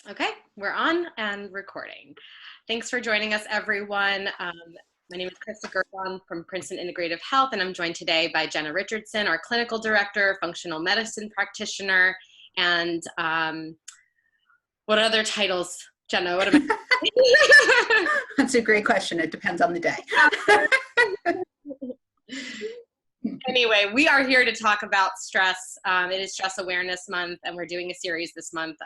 Okay, we're on and recording. Thanks for joining us, everyone. My name is Krista Gervon from Princeton Integrative Health, and I'm joined today by Jenna Richardson, our clinical director, functional medicine practitioner, and what other titles, Jenna? What am I? That's a great question. It depends on the day. Anyway, we are here to talk about stress. It is Stress Awareness Month, and we're doing a series this month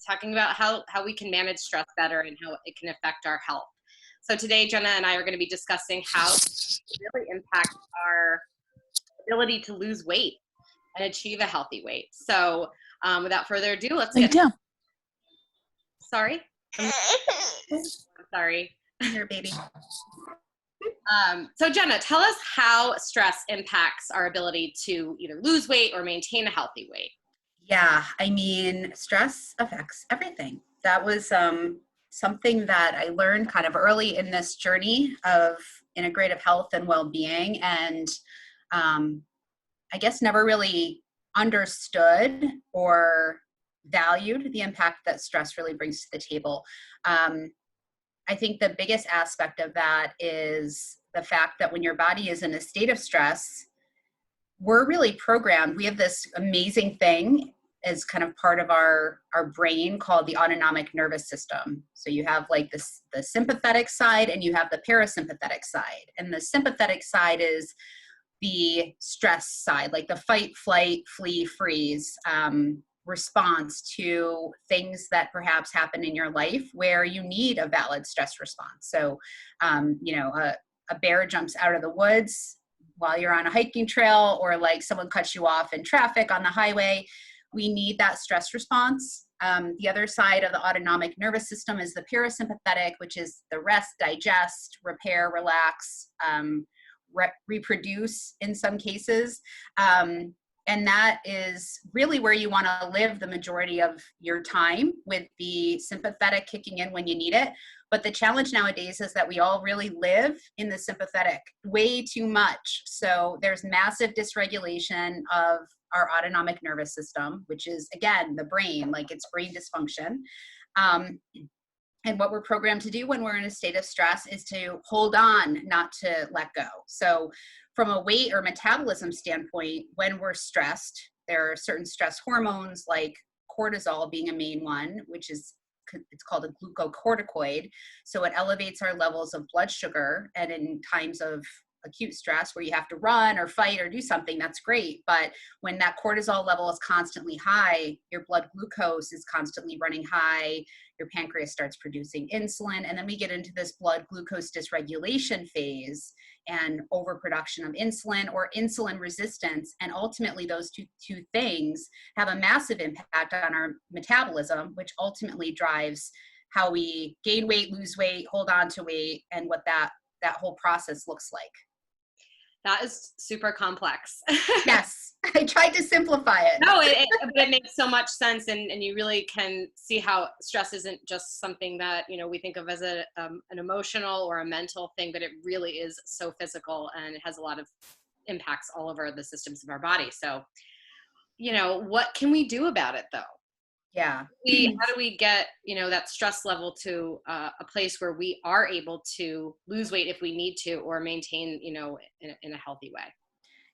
talking about how we can manage stress better and how it can affect our health. So today, Jenna and I are going to be discussing how it really impacts our ability to lose weight and achieve a healthy weight. So without further ado, let's get down. Sorry? I'm sorry. Here, baby. So Jenna, tell us how stress impacts our ability to either lose weight or maintain a healthy weight. Yeah, I mean, stress affects everything. That was something that I learned kind of early in this journey of integrative health and well-being, and I guess never really understood or valued the impact that stress really brings to the table. I think the biggest aspect of that is the fact that when your body is in a state of stress, we're really programmed. We have this amazing thing as kind of part of our brain called the autonomic nervous system. So you have like the sympathetic side and you have the parasympathetic side. And the sympathetic side is the stress side, like the fight, flight, flee, freeze response to things that perhaps happen in your life where you need a valid stress response. So, a bear jumps out of the woods while you're on a hiking trail, or like someone cuts you off in traffic on the highway. We need that stress response. The other side of the autonomic nervous system is the parasympathetic, which is the rest, digest, repair, relax, reproduce in some cases. And that is really where you want to live the majority of your time, with the sympathetic kicking in when you need it. But the challenge nowadays is that we all really live in the sympathetic way too much. So there's massive dysregulation of our autonomic nervous system, which is, again, the brain, like it's brain dysfunction. And what we're programmed to do when we're in a state of stress is to hold on, not to let go. So from a weight or metabolism standpoint, when we're stressed, there are certain stress hormones like cortisol being a main one, which is, it's called a glucocorticoid. So it elevates our levels of blood sugar. And in times of acute stress where you have to run or fight or do something, that's great. But when that cortisol level is constantly high, your blood glucose is constantly running high, your pancreas starts producing insulin, and then we get into this blood glucose dysregulation phase and overproduction of insulin or insulin resistance. And ultimately those two things have a massive impact on our metabolism, which ultimately drives how we gain weight, lose weight, hold on to weight, and what that whole process looks like. That is super complex. Yes, I tried to simplify it. No, it makes so much sense, and you really can see how stress isn't just something that we think of as an emotional or a mental thing, but it really is so physical, and it has a lot of impacts all over the systems of our body. So, what can we do about it, though? Yeah. How do we get, that stress level to a place where we are able to lose weight if we need to, or maintain, in a healthy way?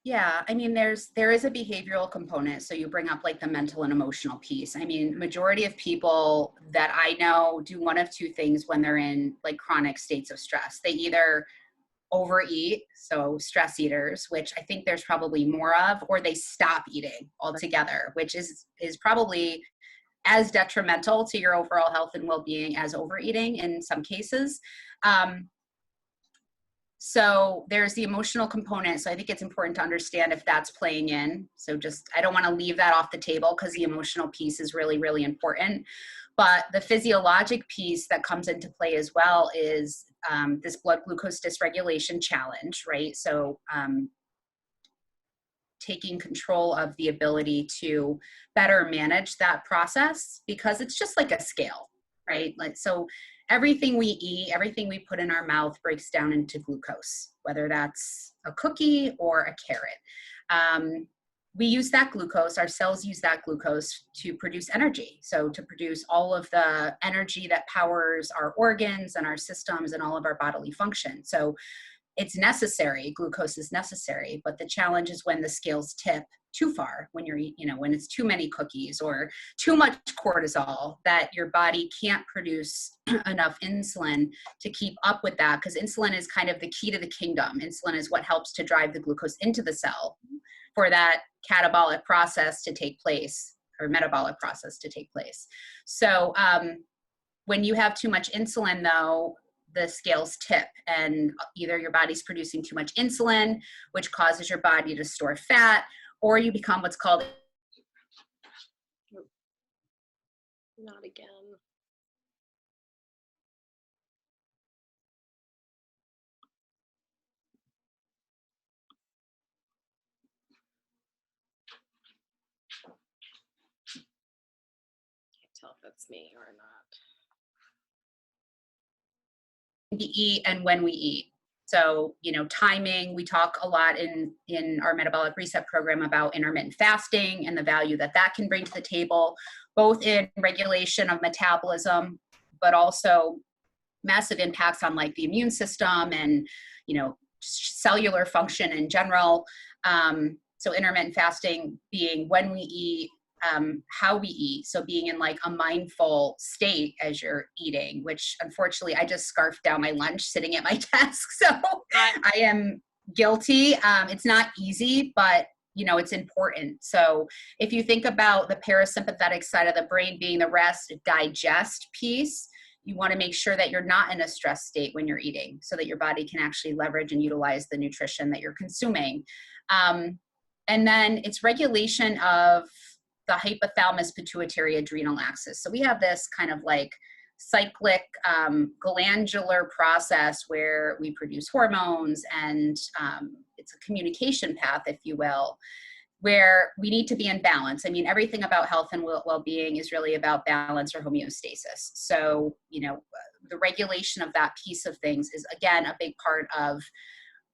Yeah. I mean, there is a behavioral component. So you bring up like the mental and emotional piece. I mean, majority of people that I know do one of two things when they're in like chronic states of stress. They either overeat, so stress eaters, which I think there's probably more of, or they stop eating altogether, which is probably as detrimental to your overall health and well-being as overeating in some cases. So there's the emotional component. So I think it's important to understand if that's playing in. So I don't want to leave that off the table, because the emotional piece is really, really important. But the physiologic piece that comes into play as well is this blood glucose dysregulation challenge, right? So taking control of the ability to better manage that process, because it's just like a scale, right? Like, so everything we eat, everything we put in our mouth breaks down into glucose, whether that's a cookie or a carrot. we use that glucose, our cells use that glucose to produce energy. So to produce all of the energy that powers our organs and our systems and all of our bodily function. So it's necessary, glucose is necessary, but the challenge is when the scales tip too far, when when it's too many cookies or too much cortisol, that your body can't produce enough insulin to keep up with that, because insulin is kind of the key to the kingdom. Insulin is what helps to drive the glucose into the cell for that catabolic process to take place, or metabolic process to take place. So when you have too much insulin, though, the scales tip, and either your body's producing too much insulin, which causes your body to store fat, or you become what's called... Not again. Can't tell if that's me or not. We eat and when we eat. So, timing, we talk a lot in our metabolic reset program about intermittent fasting and the value that that can bring to the table, both in regulation of metabolism, but also massive impacts on like the immune system and, cellular function in general. So intermittent fasting being when we eat, how we eat. So being in like a mindful state as you're eating, which unfortunately I just scarfed down my lunch sitting at my desk. So I am guilty. It's not easy, but it's important. So if you think about the parasympathetic side of the brain being the rest digest piece, you want to make sure that you're not in a stress state when you're eating, so that your body can actually leverage and utilize the nutrition that you're consuming. And then it's regulation of the hypothalamus pituitary adrenal axis. So we have this kind of like cyclic glandular process where we produce hormones, and it's a communication path, if you will, where we need to be in balance. I mean, everything about health and well-being is really about balance or homeostasis. So, the regulation of that piece of things is, again, a big part of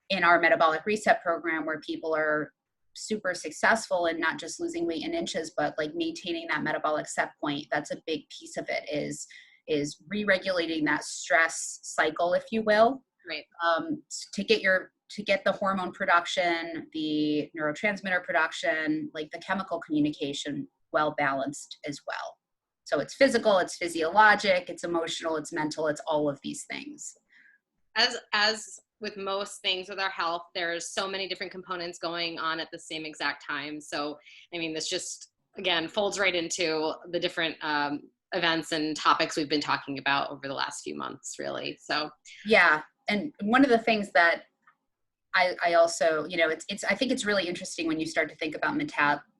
in our metabolic reset program, where people are super successful in not just losing weight in inches, but like maintaining that metabolic set point. That's a big piece of it, is re-regulating that stress cycle, if you will, right? To get the hormone production, the neurotransmitter production, like the chemical communication, well balanced as well. So it's physical, it's physiologic, it's emotional, it's mental, it's all of these things. As with most things with our health, there's so many different components going on at the same exact time. So, I mean, this just, again, folds right into the different events and topics we've been talking about over the last few months, really. So, yeah. And one of the things that I also, I think it's really interesting when you start to think about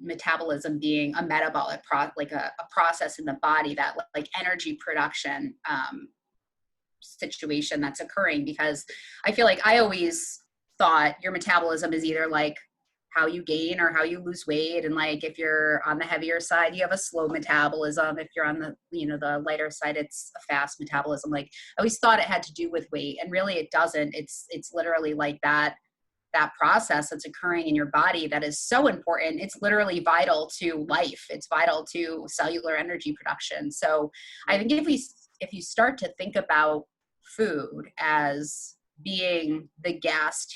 metabolism being a metabolic a process in the body, that like energy production situation that's occurring, because I feel like I always thought your metabolism is either like how you gain or how you lose weight. And like, if you're on the heavier side, you have a slow metabolism. If you're on the, the lighter side, it's a fast metabolism. Like, I always thought it had to do with weight, and really it doesn't. It's literally like that process that's occurring in your body that is so important. It's literally vital to life. It's vital to cellular energy production. So I think if you start to think about food as being the gas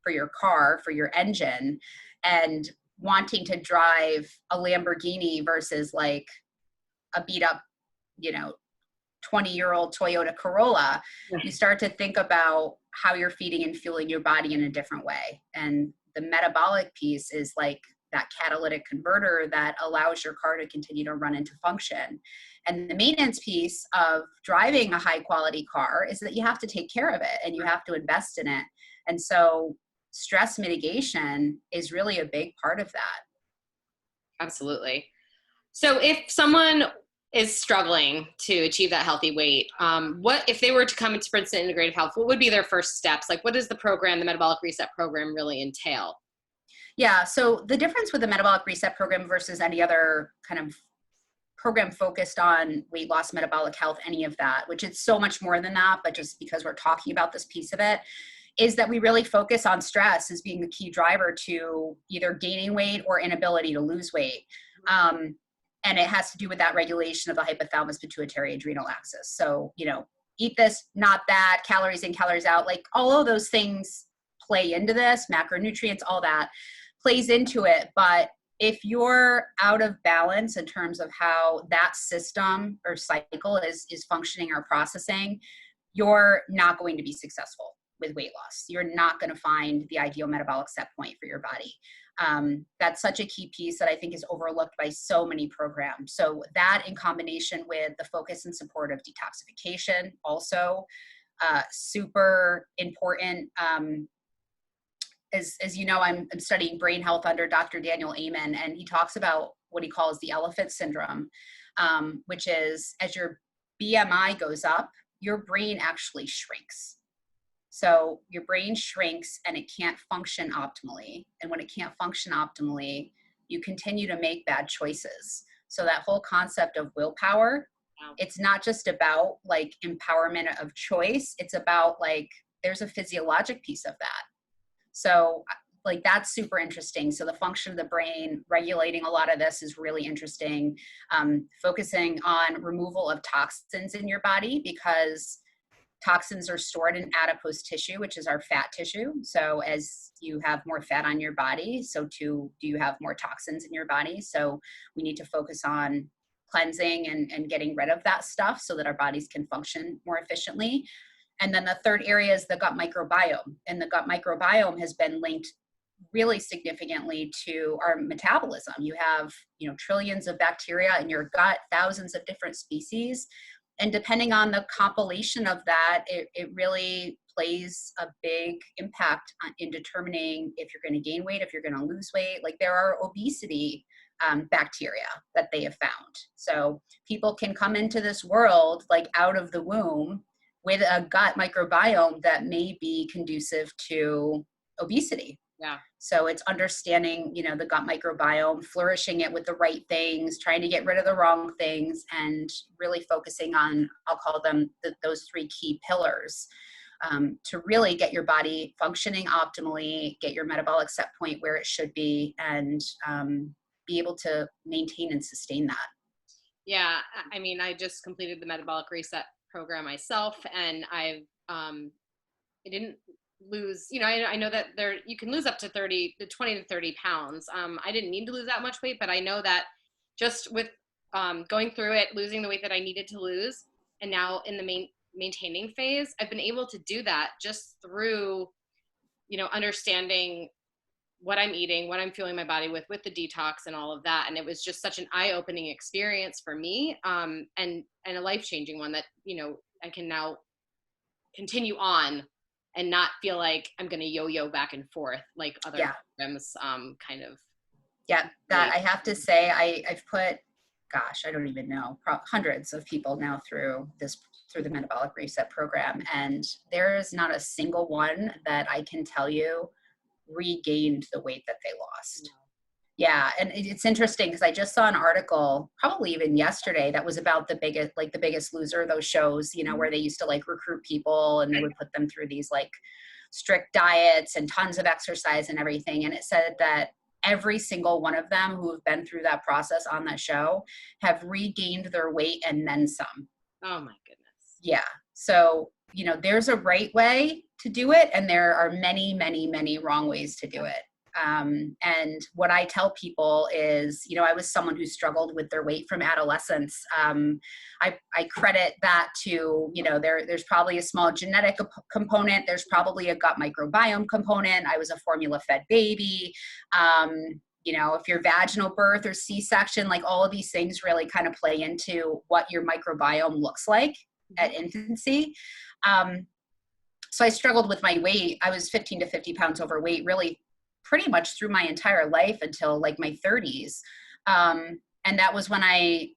for your car, for your engine, and wanting to drive a Lamborghini versus like a beat up, 20-year-old Toyota Corolla, you start to think about how you're feeding and fueling your body in a different way. And the metabolic piece is like that catalytic converter that allows your car to continue to run into function. And the maintenance piece of driving a high quality car is that you have to take care of it and you have to invest in it. And so stress mitigation is really a big part of that. Absolutely. So if someone is struggling to achieve that healthy weight, what if they were to come into Princeton Integrative Health, what would be their first steps? Like, what does the program, the Metabolic Reset program, really entail? Yeah, so the difference with the Metabolic Reset program versus any other kind of program focused on weight loss, metabolic health, any of that, which is so much more than that, but just because we're talking about this piece of it, is that we really focus on stress as being the key driver to either gaining weight or inability to lose weight. And it has to do with that regulation of the hypothalamus pituitary adrenal axis. So, eat this, not that, calories in, calories out, like all of those things play into this, macronutrients, all that plays into it. But if you're out of balance in terms of how that system or cycle is functioning or processing, you're not going to be successful with weight loss. You're not going to find the ideal metabolic set point for your body. That's such a key piece that I think is overlooked by so many programs. So that, in combination with the focus and support of detoxification, also super important. As you know, I'm studying brain health under Dr. Daniel Amen, and he talks about what he calls the elephant syndrome, which is as your BMI goes up, your brain actually shrinks. So your brain shrinks and it can't function optimally. And when it can't function optimally, you continue to make bad choices. So that whole concept of willpower, it's not just about like empowerment of choice. It's about like, there's a physiologic piece of that. So like, that's super interesting. So the function of the brain regulating a lot of this is really interesting. Focusing on removal of toxins in your body, because toxins are stored in adipose tissue, which is our fat tissue. So as you have more fat on your body, so too do you have more toxins in your body. So we need to focus on cleansing and getting rid of that stuff so that our bodies can function more efficiently. And then the third area is the gut microbiome. And the gut microbiome has been linked really significantly to our metabolism. You have, trillions of bacteria in your gut, thousands of different species. And depending on the compilation of that, it really plays a big impact in determining if you're going to gain weight, if you're going to lose weight. Like there are obesity bacteria that they have found. So people can come into this world like out of the womb with a gut microbiome that may be conducive to obesity. Yeah. So it's understanding, the gut microbiome, flourishing it with the right things, trying to get rid of the wrong things, and really focusing on, I'll call them those three key pillars to really get your body functioning optimally, get your metabolic set point where it should be, and be able to maintain and sustain that. Yeah. I mean, I just completed the metabolic reset program myself, and I didn't lose, I know that you can lose up to 20 to 30 pounds. I didn't need to lose that much weight, but I know that just with going through it, losing the weight that I needed to lose, and now in the maintaining phase, I've been able to do that just through, understanding what I'm eating, what I'm fueling my body with the detox and all of that. And it was just such an eye-opening experience for me, and a life-changing one that, I can now continue on and not feel like I'm going to yo-yo back and forth like other programs kind of. Yeah, that I have to say, I've put, gosh, I don't even know, hundreds of people now through the metabolic reset program. And there's not a single one that I can tell you regained the weight that they lost. Yeah. And it's interesting because I just saw an article probably even yesterday that was about the biggest loser, those shows, where they used to like recruit people and they would put them through these like strict diets and tons of exercise and everything. And it said that every single one of them who have been through that process on that show have regained their weight and then some. Oh my goodness. Yeah. So, there's a right way to do it. And there are many, many, many wrong ways to do it. And what I tell people is, I was someone who struggled with their weight from adolescence. I credit that to, there's probably a small genetic component. There's probably a gut microbiome component. I was a formula fed baby. If you're vaginal birth or C-section, like all of these things really kind of play into what your microbiome looks like at infancy. So I struggled with my weight. I was 15 to 50 pounds overweight, really pretty much through my entire life until like my 30s. And that was when I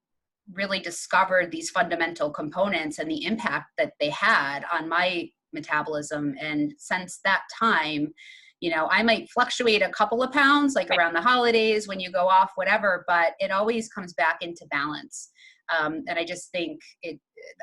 really discovered these fundamental components and the impact that they had on my metabolism. And since that time, I might fluctuate a couple of pounds, like around the holidays when you go off, whatever, but it always comes back into balance. And I just think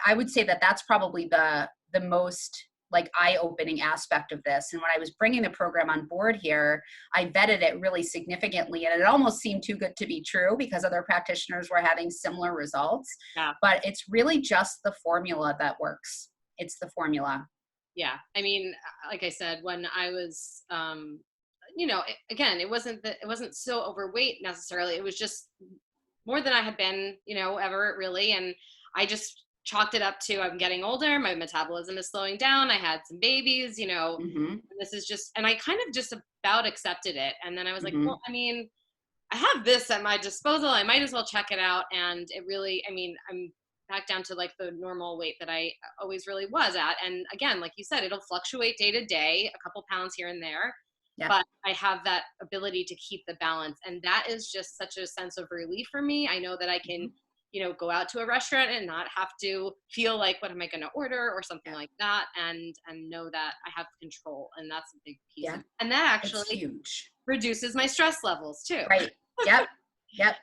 I would say that that's probably the most like eye-opening aspect of this. And when I was bringing the program on board here, I vetted it really significantly, and it almost seemed too good to be true because other practitioners were having similar results. Yeah. But it's really just the formula that works. It's the formula. Yeah. I mean, like I said, when I was, again, it wasn't so overweight necessarily. It was just more than I had been, ever really. And I just chalked it up to, I'm getting older, my metabolism is slowing down, I had some babies, Mm-hmm. this is just, and I kind of just about accepted it. And then I was like, Mm-hmm. well, I mean, I have this at my disposal, I might as well check it out. And it really, I mean, I'm back down to like the normal weight that I always really was at. And again, like you said, it'll fluctuate day to day, a couple pounds here and there, Yeah. but I have that ability to keep the balance. And that is just such a sense of relief for me. I know that I can, go out to a restaurant and not have to feel like, what am I going to order or something like that. And know that I have control. And that's a big piece. Yeah. And that actually It's huge. reduces my stress levels too. Right. Yep. Yep.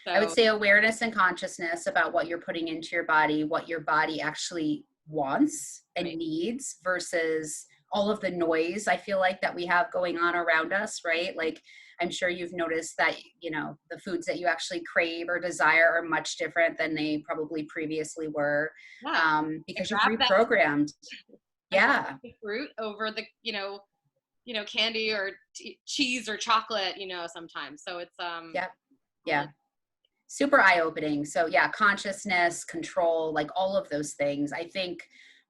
So, I would say awareness and consciousness about what you're putting into your body, what your body actually wants and needs versus all of the noise I feel like that we have going on around us, right? Like I'm sure you've noticed that, the foods that you actually crave or desire are much different than they probably previously were, because you've reprogrammed. Yeah. Fruit over the, candy or cheese or chocolate, sometimes. So it's, yeah. Super eye-opening. So yeah, consciousness, control, like all of those things. I think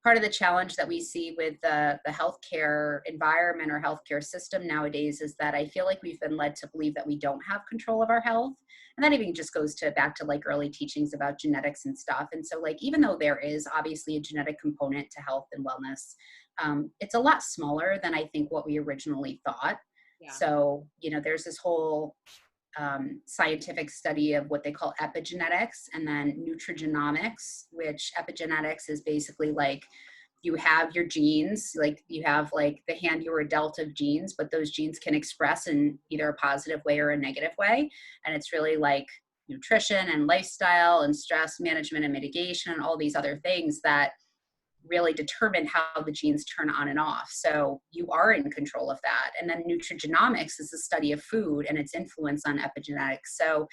part of the challenge that we see with the healthcare environment or healthcare system nowadays is that I feel like we've been led to believe that we don't have control of our health. And that even just goes back to like early teachings about genetics and stuff. And so like, even though there is obviously a genetic component to health and wellness, it's a lot smaller than I think what we originally thought. Yeah. So, there's this whole scientific study of what they call epigenetics and then nutrigenomics, which epigenetics is basically like you have your genes, like you have like the hand you were dealt of genes, but those genes can express in either a positive way or a negative way. And it's really like nutrition and lifestyle and stress management and mitigation and all these other things that really determine how the genes turn on and off. So you are in control of that. And then nutrigenomics is the study of food and its influence on epigenetics. So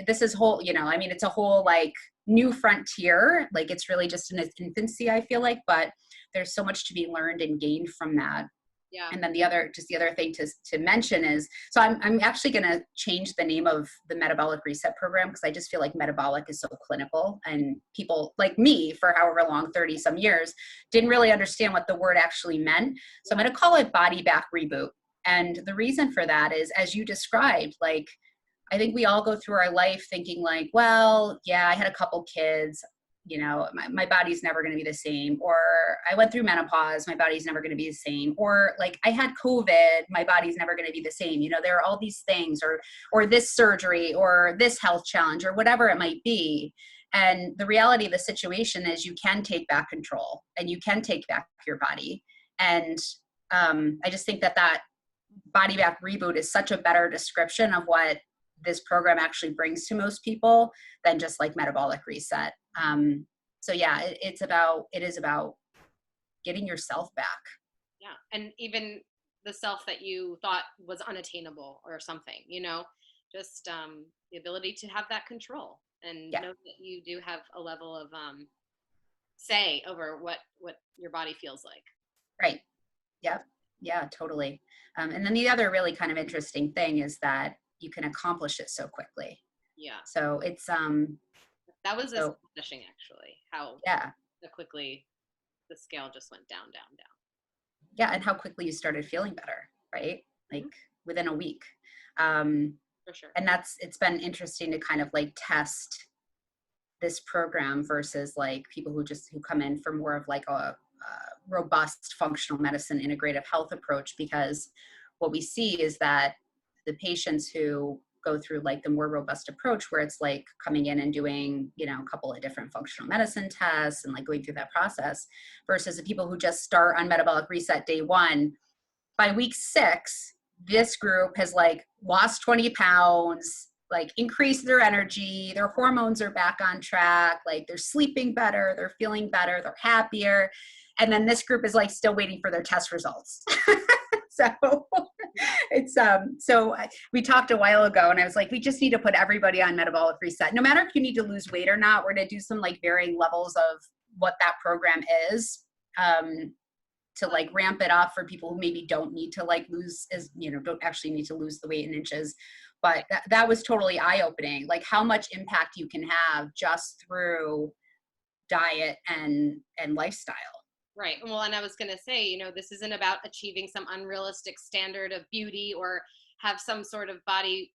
this is whole, it's a whole like new frontier. Like it's really just in its infancy, I feel like, but there's so much to be learned and gained from that. Yeah. And then the other thing to mention is, so I'm actually going to change the name of the metabolic reset program because I just feel like metabolic is so clinical, and people like me for however long, 30 some years, didn't really understand what the word actually meant. So I'm going to call it body back reboot. And the reason for that is, as you described, like, I think we all go through our life thinking like, well, yeah, I had a couple kids, my body's never going to be the same, or I went through menopause, my body's never going to be the same, or like I had COVID, my body's never going to be the same. There are all these things, or this surgery, or this health challenge, or whatever it might be. And the reality of the situation is you can take back control and you can take back your body. And I just think that body back reboot is such a better description of what this program actually brings to most people than just like metabolic reset. So yeah, it is about getting yourself back. Yeah. And even the self that you thought was unattainable or something, just the ability to have that control and know that you do have a level of say over what your body feels like. Right. Yep. Yeah, totally. And then the other really kind of interesting thing is that you can accomplish it so quickly. Yeah. So it's that was astonishing, actually, how quickly the scale just went down, down, down. Yeah, and how quickly you started feeling better, right? Like within a week. For sure. And it's been interesting to kind of like test this program versus like people who come in for more of like a robust functional medicine integrative health approach, because what we see is that the patients who go through like the more robust approach, where it's like coming in and doing, a couple of different functional medicine tests and like going through that process, versus the people who just start on metabolic reset day one, by week 6, this group has like lost 20 pounds, like increased their energy, their hormones are back on track, like they're sleeping better, they're feeling better, they're happier. And then this group is like still waiting for their test results. So it's, we talked a while ago and I was like, we just need to put everybody on metabolic reset. No matter if you need to lose weight or not, we're going to do some like varying levels of what that program is, to like ramp it up for people who maybe don't need to like lose, as you know, don't actually need to lose the weight in inches. But that was totally eye-opening, like how much impact you can have just through diet and lifestyle. Right. Well, and I was going to say, you know, this isn't about achieving some unrealistic standard of beauty or have some sort of body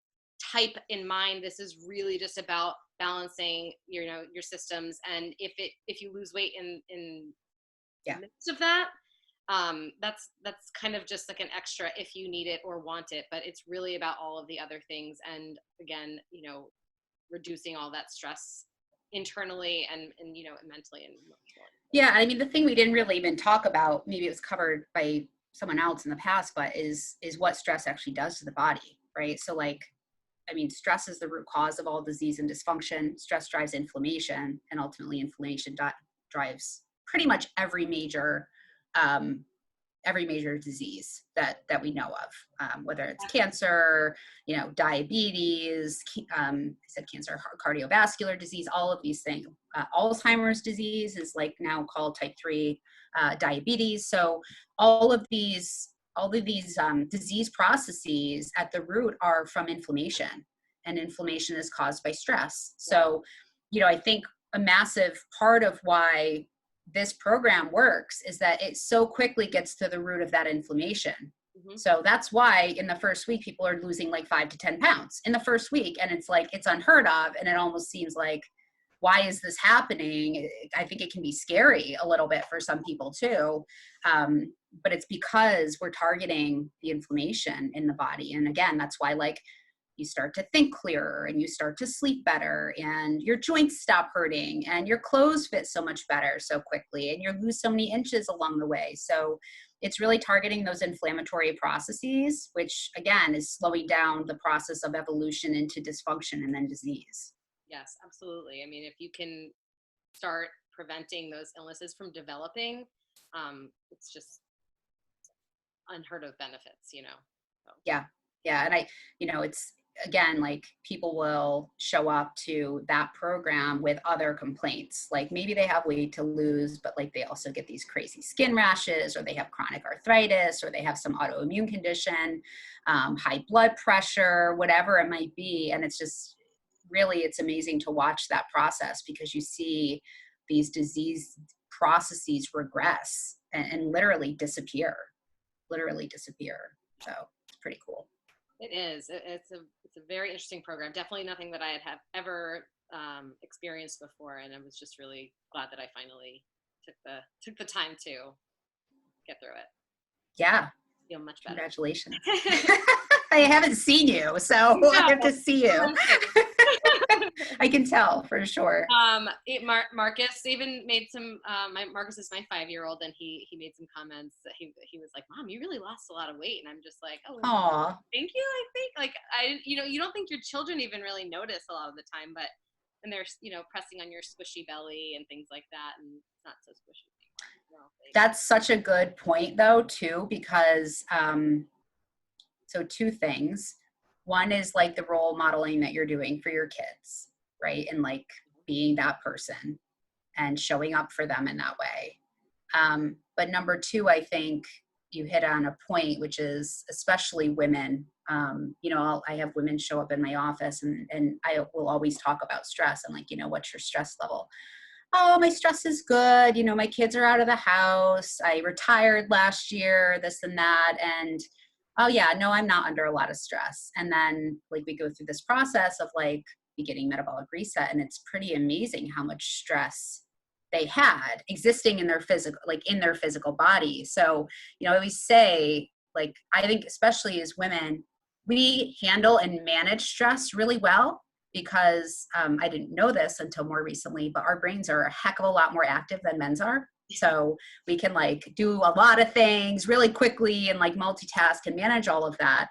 type in mind. This is really just about balancing, you know, your systems. And if you lose weight in the midst of that, that's kind of just like an extra if you need it or want it, but it's really about all of the other things. And again, you know, reducing all that stress internally and you know, mentally and emotionally. Yeah, I mean, the thing we didn't really even talk about, maybe it was covered by someone else in the past, but is what stress actually does to the body, right? So like, I mean, stress is the root cause of all disease and dysfunction. Stress drives inflammation, and ultimately inflammation drives pretty much every major disease that we know of, whether it's cancer, you know, diabetes, I said cancer, cardiovascular disease, all of these things. Alzheimer's disease is like now called type 3 diabetes. So all of these disease processes at the root are from inflammation, and inflammation is caused by stress. So, you know, I think a massive part of why this program works is that it so quickly gets to the root of that inflammation. Mm-hmm. So that's why in the first week, people are losing like 5 to 10 pounds in the first week. And it's like, it's unheard of. And it almost seems like, why is this happening? I think it can be scary a little bit for some people too. But it's because we're targeting the inflammation in the body. And again, that's why like you start to think clearer and you start to sleep better and your joints stop hurting and your clothes fit so much better so quickly and you lose so many inches along the way. So it's really targeting those inflammatory processes, which again is slowing down the process of evolution into dysfunction and then disease. Yes, absolutely. I mean, if you can start preventing those illnesses from developing, it's just unheard of benefits, you know? So. Yeah. And it's, again, like people will show up to that program with other complaints. Like maybe they have weight to lose, but like they also get these crazy skin rashes, or they have chronic arthritis, or they have some autoimmune condition, high blood pressure, whatever it might be. And it's just really, it's amazing to watch that process because you see these disease processes regress and literally disappear. So it's pretty cool. It is. It's a very interesting program. Definitely nothing that I had ever experienced before, and I was just really glad that I finally took the time to get through it. Yeah. Feel much better. Congratulations. I haven't seen you, so no. I have to see you. I can tell for sure. Marcus even made some. Marcus is my 5-year-old, and he made some comments that he was like, "Mom, you really lost a lot of weight," and I'm just like, "Oh, aw, thank you." I think like you don't think your children even really notice a lot of the time, but and they're pressing on your squishy belly and things like that, and it's not so squishy anymore. That's such a good point, though, too, because so 2 things. One is like the role modeling that you're doing for your kids, right? And like being that person and showing up for them in that way. But number 2, I think you hit on a point, which is especially women. I have women show up in my office and I will always talk about stress. I'm like, what's your stress level? Oh, my stress is good. My kids are out of the house. I retired last year, this and that. And oh yeah, no, I'm not under a lot of stress. And then like we go through this process of like beginning metabolic reset, and it's pretty amazing how much stress they had existing in their physical body. So, I always say, like, I think especially as women, we handle and manage stress really well because I didn't know this until more recently, but our brains are a heck of a lot more active than men's are. So we can like do a lot of things really quickly and like multitask and manage all of that.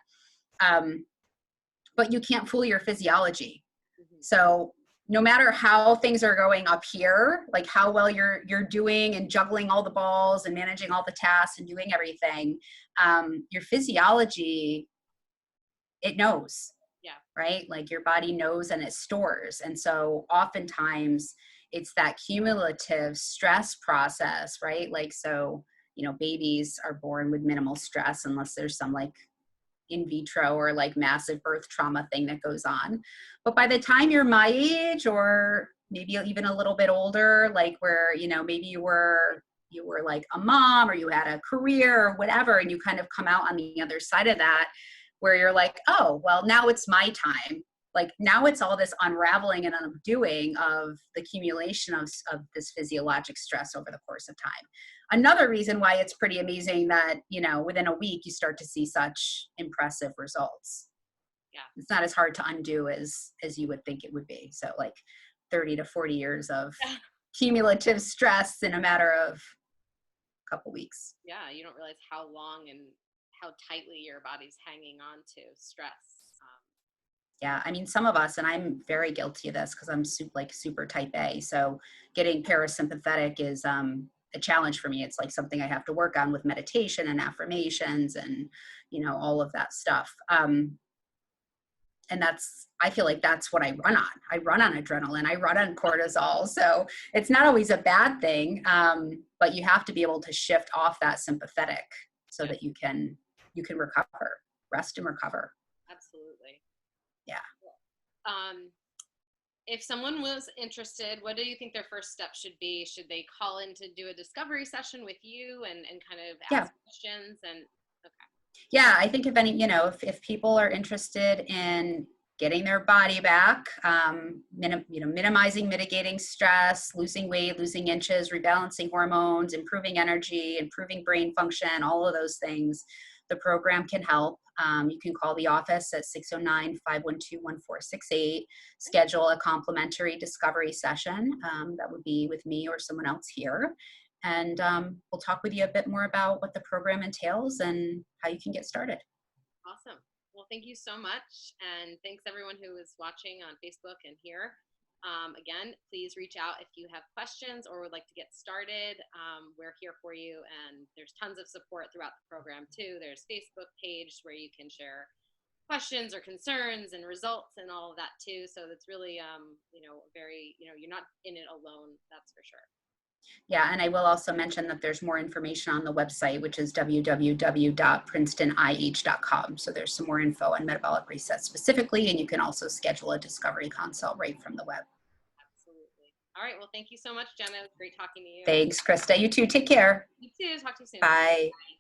But you can't fool your physiology. Mm-hmm. So no matter how things are going up here, like how well you're doing and juggling all the balls and managing all the tasks and doing everything, your physiology, it knows. Yeah. Right? Like your body knows and it stores. And so oftentimes it's that cumulative stress process, right? Like, so, you know, babies are born with minimal stress unless there's some like in vitro or like massive birth trauma thing that goes on. But by the time you're my age, or maybe even a little bit older, like where, you know, maybe you were like a mom or you had a career or whatever, and you kind of come out on the other side of that, where you're like, oh, well, now it's my time. Like now it's all this unraveling and undoing of the accumulation of this physiologic stress over the course of time. Another reason why it's pretty amazing that, you know, within a week you start to see such impressive results. Yeah. It's not as hard to undo as you would think it would be. So like 30 to 40 years of cumulative stress in a matter of a couple weeks. Yeah, you don't realize how long and how tightly your body's hanging on to stress. Yeah, I mean, some of us, and I'm very guilty of this because I'm super type A. So getting parasympathetic is a challenge for me. It's like something I have to work on with meditation and affirmations and, you know, all of that stuff. And I feel like that's what I run on. I run on adrenaline. I run on cortisol. So it's not always a bad thing, but you have to be able to shift off that sympathetic so that you can recover, rest and recover. Absolutely. Yeah. If someone was interested, what do you think their first step should be? Should they call in to do a discovery session with you and kind of ask questions? And okay. Yeah, I think if any, you know, if people are interested in getting their body back, minimizing, mitigating stress, losing weight, losing inches, rebalancing hormones, improving energy, improving brain function, all of those things, the program can help. You can call the office at 609-512-1468, schedule a complimentary discovery session. That would be with me or someone else here. And we'll talk with you a bit more about what the program entails and how you can get started. Awesome. Well, thank you so much. And thanks everyone who is watching on Facebook and here. Again, please reach out if you have questions or would like to get started. We're here for you, and there's tons of support throughout the program too. There's Facebook page where you can share questions or concerns and results and all of that too. So it's really, you know, very, you know, you're not in it alone. That's for sure. Yeah, and I will also mention that there's more information on the website, which is www.princetonih.com. So there's some more info on metabolic reset specifically, and you can also schedule a discovery consult right from the web. Absolutely. All right. Well, thank you so much, Jenna. It was great talking to you. Thanks, Krista. You too. Take care. You too. Talk to you soon. Bye. Bye.